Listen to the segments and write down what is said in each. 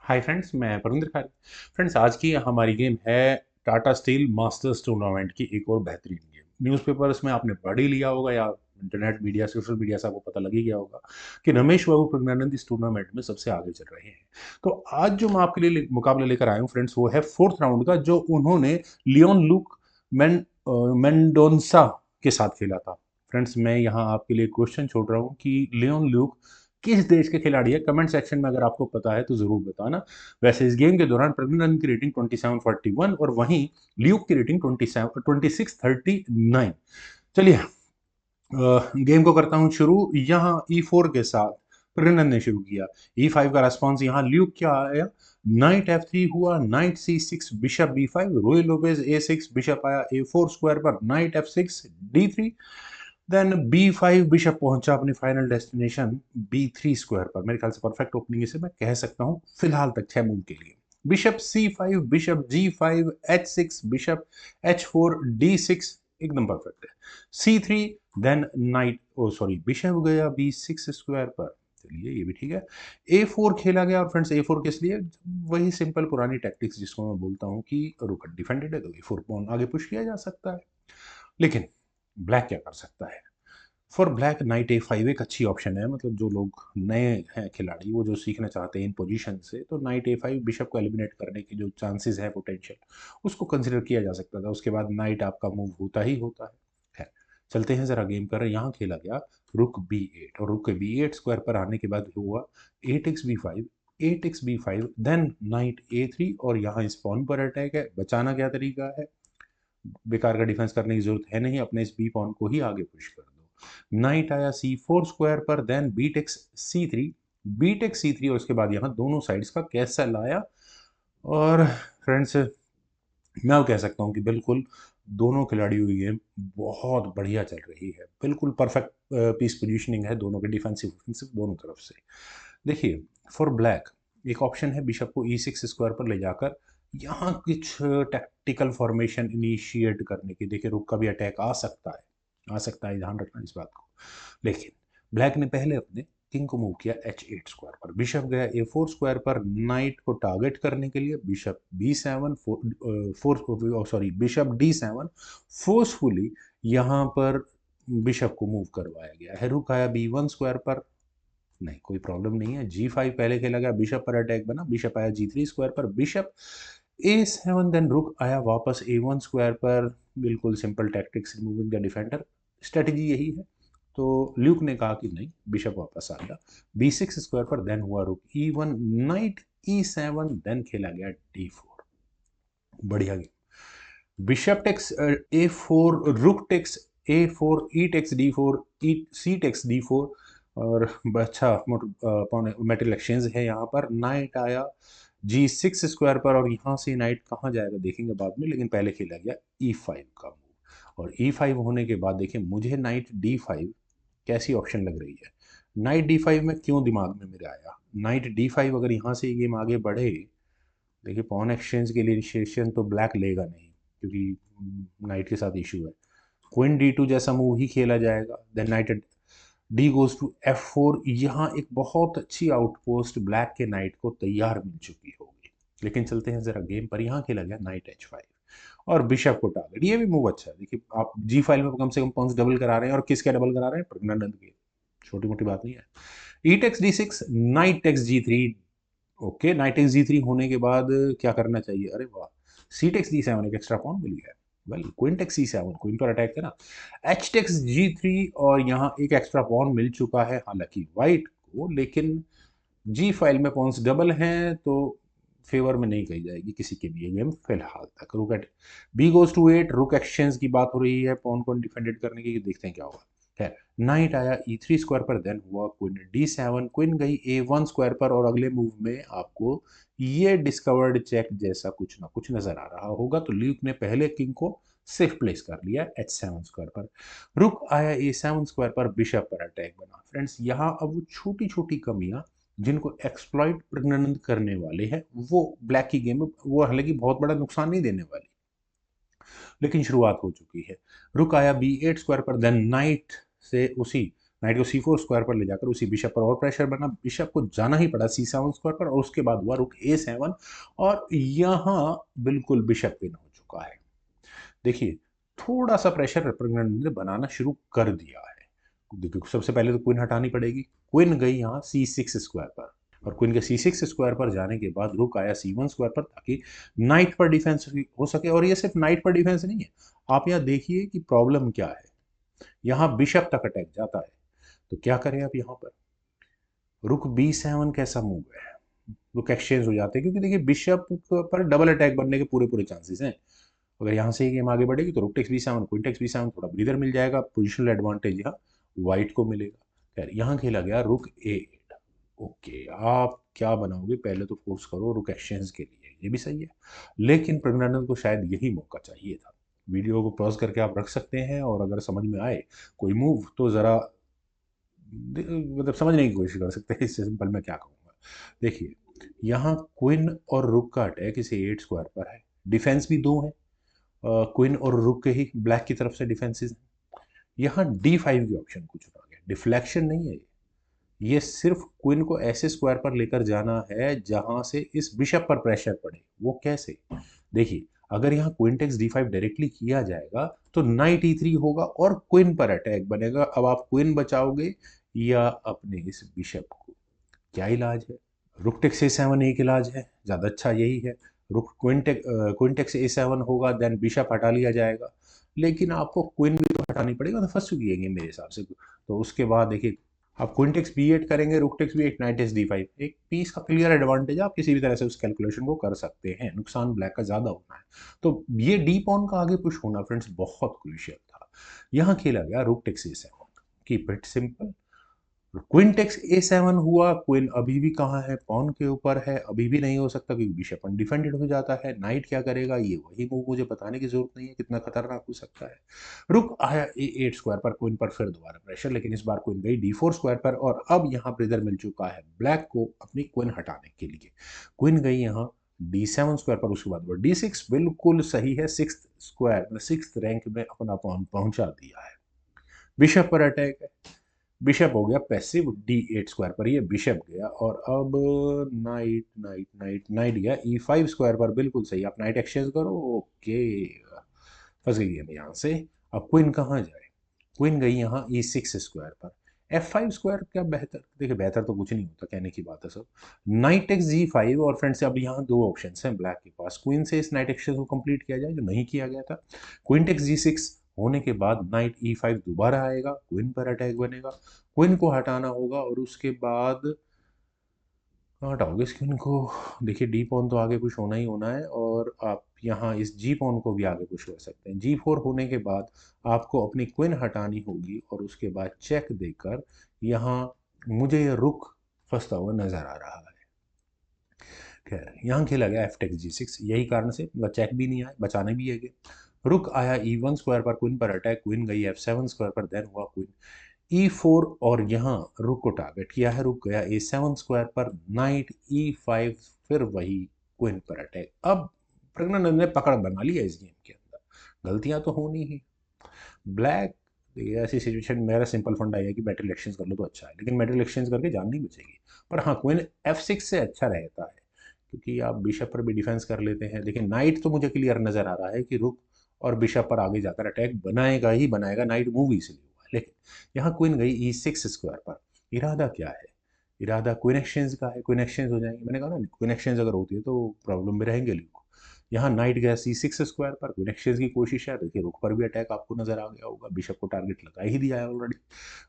Hi friends, मैं परिंदर खारी। Friends, आज की हमारी गेम है टाटा स्टील मास्टर्स टूर्नामेंट की एक और बेहतरीन गेम। न्यूज़पेपर्स में आपने पढ़ ही लिया होगा या इंटरनेट मीडिया सोशल मीडिया से आपको पता लग ही गया होगा कि रमेश बाबू प्रज्ञानंद इस टूर्नामेंट में सबसे आगे चल रहे हैं। तो आज जो मैं आपके लिए मुकाबला लेकर आया हूँ फ्रेंड्स, वो है फोर्थ राउंड का, जो उन्होंने लियोन लुक मेंडोंसा के साथ खेला था। फ्रेंड्स, मैं यहाँ आपके लिए क्वेश्चन छोड़ रहा हूँ कि लियोन लुक किस देश के खिलाड़ी है। कमेंट सेक्शन में अगर आपको पता है तो जरूर बताना। वैसे इस गेम के दौरान प्रज्ञानंद की रेटिंग 2741 और वहीं ल्यूक की रेटिंग 2639। चलिए, गेम को करता हूं शुरू। यहाँ E4 के साथ प्रज्ञानंद ने शुरू किया। E5 का रेस्पॉन्स यहाँ ल्यूक क्या आया, नाइट F3 हुआ, नाइट C6, बिशप B5, रोय लोपेज A6, बिशप आया A4 स्क्वायर पर, night F6, D3, then B5, bishop पहुंचा अपने फाइनल डेस्टिनेशन B3 स्क्वायर पर। मेरे ख्याल से परफेक्ट ओपनिंग इसे मैं कह सकता हूं फिलहाल तक 6 मूव के लिए। Bishop C5, bishop G5, H6, bishop H4, D6, एकदम परफेक्ट है। C3, देन नाइट, ओ सॉरी, बिशप गया B6 स्क्वायर पर। चलिए, ये भी ठीक है। A4 खेला गया, और फ्रेंड्स A4 किस लिए? वही सिंपल पुरानी टैक्टिक्स जिसको मैं बोलता हूँ कि रुक डिफेंडेड है तो A4 पॉन आगे पुश किया जा सकता है। लेकिन ब्लैक क्या कर सकता है? फॉर ब्लैक नाइट A5 एक अच्छी ऑप्शन है। मतलब जो लोग नए हैं खिलाड़ी, वो जो सीखना चाहते हैं इन पोजीशन से, तो नाइट A5 बिशप को एलिमिनेट करने की जो चांसेस है, पोटेंशियल, उसको कंसिडर किया जा सकता था। उसके बाद नाइट आपका मूव होता ही होता है। खैर, चलते हैं जरा गेम पर। यहाँ खेला गया रुक B8, और रुक B8 स्क्वायर पर आने के बाद हुआ 8x B5, 8x B5, then night A3, और यहाँ इस पॉन पर अटैक है। बचाना क्या तरीका है? बेकार का डिफेंस करने की जरूरत है नहीं, अपने इस बी पॉन को ही आगे पुश कर दो। नाइट आया C4 स्क्वायर पर, then B takes C3, B takes C3, और उसके बाद यहाँ दोनों साइड्स का कैसल आया। और फ्रेंड्स, मैं कह सकता हूँ कि बिल्कुल दोनों खिलाड़ियों की गेम बहुत बढ़िया चल रही है। बिल्कुल परफेक्ट पीस पोजीशनिंग है दोनों के, डिफेंसिव ऑफेंसिव दोनों तरफ से। देखिए, फॉर ब्लैक एक ऑप्शन है बिशप को E6 स्क्वायर पर ले जाकर यहाँ कुछ टैक्टिकल फॉर्मेशन इनिशिएट करने की। देखिए, रुक का भी अटैक आ सकता है, आ सकता है, ध्यान रखना इस बात को। लेकिन ब्लैक ने पहले अपने किंग को मूव किया H8 स्क्वायर पर, बिशप गया A4 स्क्वायर पर नाइट को टारगेट करने के लिए, bishop B7 sorry, bishop D7 forcefully यहाँ पर बिशप को मूव करवाया गया है। रुक आया B1 स्क्वायर पर, नहीं कोई प्रॉब्लम नहीं है। G5 पहले खेला गया, बिशप पर अटैक बना, बिशप आया G3 स्क्वायर पर, बिशप A7, देन रुक आया वापस A1 स्क्वायर पर। बिल्कुल simple tactics, removing the defender, strategy यही है। तो ल्यूक ने कहा कि नहीं, बिशप वापस आ गया B6 स्क्वायर पर, देन हुआ रुक E1, नाइट E7, देन खेला गया D4। बढ़िया game. Bishop takes A4, rook takes A4, E takes D4, E C takes D4, और अच्छा मेटल एक्सचेंज है यहाँ पर। नाइट आया G6 स्क्वायर पर, और यहाँ से नाइट कहाँ जाएगा देखेंगे बाद में, लेकिन पहले खेला गया E5 का मूव। और E5 होने के बाद देखिए, मुझे नाइट D5 कैसी ऑप्शन लग रही है। नाइट D5 में क्यों दिमाग में मेरे आया, नाइट D5 अगर यहाँ से ये गेम आगे बढ़े, देखिए पॉन एक्सचेंज के लिए इनिशिएशन तो ब्लैक लेगा नहीं, क्योंकि नाइट के साथ इशू है। क्वीन D2 जैसा मूव ही खेला जाएगा, then knight D goes to F4। यहाँ एक बहुत अच्छी आउटपोस्ट ब्लैक के नाइट को तैयार मिल चुकी होगी। लेकिन चलते हैं जरा गेम पर। यहाँ खेला गया नाइट H5 और बिशप को टारगेट। ये भी मूव अच्छा है। देखिए, आप G5 में कम से कम पॉइंट्स डबल करा रहे हैं, और किसके डबल करा रहे हैं? प्रज्ञानंद के। छोटी मोटी बात नहीं है। E takes D6, knight takes G3। Okay, knight x G3 होने के बाद क्या करना चाहिए? अरे वाह, सी टेक्स D7, एक एक्स्ट्रा पॉन मिल गया। Well, queen takes C7, queen पर अटैक है ना। एच टेक्स G3, और यहाँ एक एक्स्ट्रा पॉन मिल चुका है हालांकि वाइट को, लेकिन जी फाइल में पॉन्स डबल हैं, तो फेवर में नहीं कही जाएगी किसी के भी ये गेम फिलहाल तक। रुक एट बी गोज टू 8, रुक एक्सचेंज की बात हो रही है पॉन को डिफेंडेड करने की, देखते हैं क्या होगा। खैर, नाइट आया E3 स्क्वायर पर, देन हुआ क्वीन D7, क्वीन गई A1 स्क्वायर पर, और अगले मूव में आपको ये डिस्कवर्ड चेक जैसा कुछ ना कुछ नजर आ रहा होगा। तो ल्यूक ने पहले किंग को सेफ प्लेस कर लिया H7 स्क्वायर पर। रुक आया A7 स्क्वायर पर, बिशप पर अटैक बना। फ्रेंड्स, यहाँ अब वो छोटी छोटी कमियां जिनको एक्सप्लॉइट प्रज्ञानंद करने वाले हैं, वो ब्लैक की गेम में वो हालांकि बहुत बड़ा नुकसान नहीं देने वाली, लेकिन शुरुआत हो चुकी है। रुक आया B8 स्क्वायर पर, देन नाइट से उसी नाइट को C4 स्क्वायर पर ले जाकर उसी बिशप पर और प्रेशर बना, बिशप को जाना ही पड़ा C7 स्क्वायर पर, और उसके बाद हुआ रुक A7, और यहाँ बिल्कुल बिशप विन हो चुका है। देखिए थोड़ा सा प्रेशर प्रज्ञानंद ने बनाना शुरू कर दिया है। देखिए सबसे पहले तो क्वीन हटानी पड़ेगी। क्वीन गई यहाँ C6 स्क्वायर पर, और क्वीन के C6 स्क्वायर पर जाने के बाद रुक आया C1 स्क्वायर पर, ताकि नाइट पर डिफेंस हो सके। और ये सिर्फ नाइट पर डिफेंस नहीं है, आप यहाँ देखिए कि प्रॉब्लम क्या है। यहाँ बिशप तक अटैक जाता है, तो क्या करें आप यहाँ पर? रुक B7 कैसा मूव है? रुक एक्सचेंज हो जाते हैं, क्योंकि देखिए बिशप पर डबल अटैक बनने के पूरे पूरे चांसेस हैं। अगर यहाँ से ही गेम आगे बढ़ेगी तो rook takes B7, queen takes B7, थोड़ा ब्रीदर मिल जाएगा, पोजिशनल एडवांटेज यहाँ व्हाइट को मिलेगा। खैर यहाँ खेला गया रुक A8। ओके, आप क्या बनाओगे? पहले तो फोर्स करो रुक एक्सचेंज के लिए, ये भी सही है, लेकिन प्रज्ञानंद को शायद यही मौका चाहिए था। वीडियो को पॉज करके आप रख सकते हैं, और अगर समझ में आए कोई मूव तो ज़रा मतलब समझने की कोशिश कर सकते हैं। इससे सिंपल मैं क्या कहूँगा, देखिए यहाँ क्वीन और रुक का अटैक इसे 8 स्क्वायर पर है, डिफेंस भी दो है, क्वीन और रुक के ही ब्लैक की तरफ से डिफेंसेस हैं। यहाँ D5 की ऑप्शन को चुना गया, डिफ्लेक्शन नहीं है ये सिर्फ क्वीन को ऐसे स्क्वायर पर लेकर जाना है जहां से इस बिशप पर प्रेशर पड़े। वो कैसे? देखिए अगर यहाँ क्वीन टेक्स D5 डायरेक्टली किया जाएगा तो नाइट E3 होगा और क्वीन पर अटैक बनेगा। अब आप क्वीन बचाओगे या अपने इस बिशप को? क्या इलाज है? रुक टेक्स A7 एक इलाज है, ज़्यादा अच्छा यही है। रुक क्वीन टेक्स A7 होगा, देन बिशप हटा लिया जाएगा, लेकिन आपको क्वीन भी तो हटानी पड़ेगी, तो फंस चुकी है मेरे हिसाब से। तो उसके बाद देखिए आप क्वीन टेक्स B8 करेंगे, rook takes B8, knight takes D5, एक पीस का क्लियर एडवांटेज है, आप किसी भी तरह से उस कैलकुलेशन को कर सकते हैं। नुकसान ब्लैक का ज़्यादा होना है, तो ये डी पॉन का आगे पुश होना फ्रेंड्स बहुत क्रूशियल था। यहाँ खेला गया rook takes A7, keep it simple. Queen takes A7 हुआ, क्वीन अभी भी कहाँ है? पॉन के ऊपर है, अभी भी नहीं हो सकता क्योंकि बिशप अनडिफेंडेड हो जाता है। नाइट क्या करेगा? ये वही मूव मुझे बताने की जरूरत नहीं है कितना खतरनाक हो सकता है। रुक आया A8 स्क्वायर पर, क्वीन पर फिर दोबारा प्रेशर, लेकिन इस बार क्वीन गई D4 स्क्वायर पर, और अब यहाँ ब्रेदर मिल चुका है ब्लैक को अपनी क्वीन हटाने के लिए। क्वीन गई यहाँ D7 स्क्वायर पर, उसके बाद D6 बिल्कुल सही है, 6th स्क्वायर 6th रैंक में अपना पॉन पहुंचा दिया है। बिशप पर अटैक है, बिशप हो गया पैसिव D8 स्क्वायर पर, ये बिशप गया, और अब नाइट नाइट नाइट नाइट गया E5 स्क्वायर पर, बिल्कुल सही। आप नाइट एक्सचेंज करो, ओके, फंस गई है यहाँ से। अब क्वीन कहाँ जाए? क्वीन गई यहाँ E6 स्क्वायर पर, F5 स्क्वायर क्या बेहतर? देखिए बेहतर तो कुछ नहीं होता, कहने की बात है सब। नाइट टेक्स G5, और फ्रेंड्स अब यहाँ दो ऑप्शन हैं ब्लैक के पास, क्वीन से इस नाइट एक्सचेंज को कंप्लीट किया जाए जो नहीं किया गया था। क्वीन टेक्स G6 होने के बाद नाइट E5 दोबारा आएगा, क्वीन पर अटैक बनेगा, क्वीन को हटाना होगा, और उसके बाद हटाओगे इस क्वीन को। देखिए डी पॉन तो आगे पुश होना ही होना है, और आप यहाँ इस जी पॉन को भी आगे पुश कर सकते हैं। G4 होने के बाद आपको अपनी क्वीन हटानी होगी, और उसके बाद चेक देकर यहाँ मुझे ये रुक फंसता हुआ नजर आ रहा है। खैर यहाँ खेला गया एफ टेक्स G6, यही कारण से चेक भी नहीं आया, बचाने भी है। रुक आया E1 स्क्वायर पर, क्वीन पर अटैक, क्वीन गई F7 स्क्वायर पर, देन हुआ क्वीन E4, और यहाँ रुक को टारगेट किया है, रुक गया A7 स्क्वायर पर, नाइट E5, फिर वही क्वीन पर अटैक। अब प्रज्ञानंद ने पकड़ बना लिया इस गेम के अंदर, गलतियां तो होनी ही। ब्लैक ऐसी सिचुएशन, मेरा सिंपल फंडा है कि बैटल एक्सचेंज कर लो तो अच्छा है, लेकिन बैटल एक्सचेंज करके जान नहीं बचेगी। पर हाँ क्वीन F6 से अच्छा रहता है, क्योंकि आप बिशप पर भी डिफेंस कर लेते हैं। लेकिन नाइट तो मुझे क्लियर नजर आ रहा है कि रुक और बिशप पर आगे जाकर अटैक बनाएगा ही बनाएगा, नाइट मूव इसलिए हुआ। लेकिन यहाँ क्वीन गई E6 स्क्वायर पर, इरादा क्या है? इरादा क्वीन एक्सचेंज का है, क्वीन एक्सचेंज हो जाएंगे। मैंने कहा ना क्वीन एक्सचेंज अगर होती है तो प्रॉब्लम में रहेंगे लोग। यहाँ नाइट गया C6 स्क्वायर पर, क्वीन एक्सचेंज की कोशिश है, देखिए रुक पर भी अटैक आपको नजर आ गया होगा, बिशप को टारगेट लगा ही दिया है already.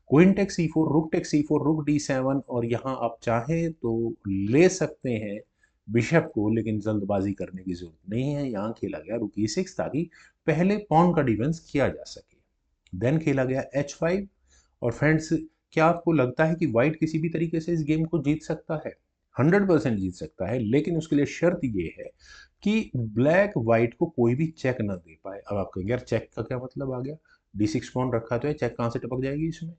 Queen takes C4, rook takes C4, रुक D7, और यहाँ आप चाहें तो ले सकते हैं बिशप को, लेकिन जल्दबाजी करने की जरूरत नहीं है। यहाँ खेला गया रुक E6 ताकि पहले पॉन का डिफेंस किया जा सके। देन खेला गया H5, और फ्रेंड्स क्या आपको लगता है कि व्हाइट किसी भी तरीके से इस गेम को जीत सकता है? 100% जीत सकता है, लेकिन उसके लिए शर्त ये है कि ब्लैक व्हाइट को कोई भी चेक ना दे पाए। अब आप कहेंगे यार चेक का क्या मतलब आ गया? D6 पॉन रखा तो है, चेक कहाँ से टपक जाएगी इसमें?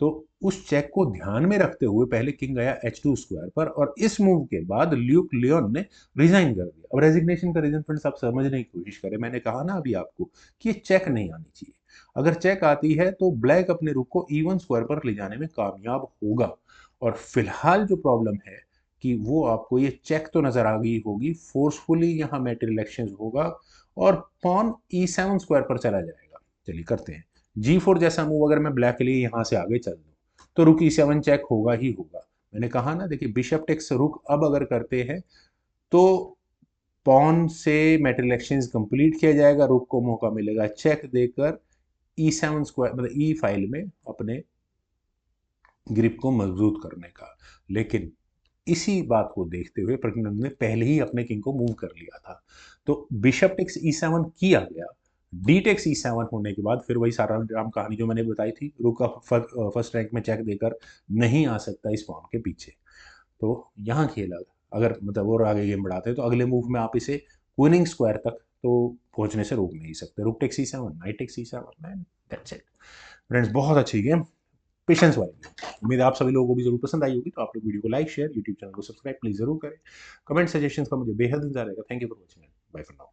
तो उस चेक को ध्यान में रखते हुए पहले किंग गया H2 स्क्वायर पर, और इस मूव के बाद ल्यूक लियोन ने रिजाइन कर दिया। अब रेजिग्नेशन का रीजन फ्रेंड्स आप समझने की कोशिश करें, मैंने कहा ना अभी आपको कि ये चेक नहीं आनी चाहिए। अगर चेक आती है तो ब्लैक अपने रुक को इवन स्क्वायर पर ले जाने में कामयाब होगा। और फिलहाल जो प्रॉब्लम है कि वो आपको ये चेक तो नजर आ गई होगी, फोर्सफुली यहाँ मैटेरियल एक्सचेंज होगा और पॉन E7 स्क्वायर पर चला जाएगा। चलिए करते हैं G4 जैसा मूव। अगर मैं ब्लैक के लिए यहाँ से आगे चल दूँ तो रुक E7 चेक होगा ही होगा। मैंने कहा ना, देखिए बिशप टेक्स रुक अब अगर करते हैं तो पॉन से मेटेरियल एक्सचेंज कंप्लीट किया जाएगा, रुक को मौका मिलेगा चेक देकर E7 स्क्वायर मतलब ई फाइल में अपने ग्रिप को मजबूत करने का। लेकिन इसी बात को देखते हुए प्रज्ञानंद ने पहले ही अपने किंग को मूव कर लिया था। तो बिशप टेक्स E7 किया गया, डी टेक्स E7 होने के बाद फिर वही सारा राम कहानी जो मैंने बताई थी, रुक का फर्स्ट रैंक में चेक देकर नहीं आ सकता इस पॉन के पीछे। तो यहाँ खेला अगर मतलब और आगे गेम बढ़ाते हैं तो अगले मूव में आप इसे क्वीनिंग स्क्वायर तक तो पहुंचने से रोक नहीं सकते। Rook takes E7, knight takes E7 and that's it. Friends बहुत अच्छी गेम, पेशेंस वाली। उम्मीद है आप सभी लोगों को भी जरूर पसंद आई होगी। तो आप लोग वीडियो को लाइक शेयर, यूट्यूब चैनल को सब्सक्राइब प्लीज जरूर करें। कमेंट सजेशंस का मुझे बेहद इंतजार रहेगा। Thank you for watching, bye for now.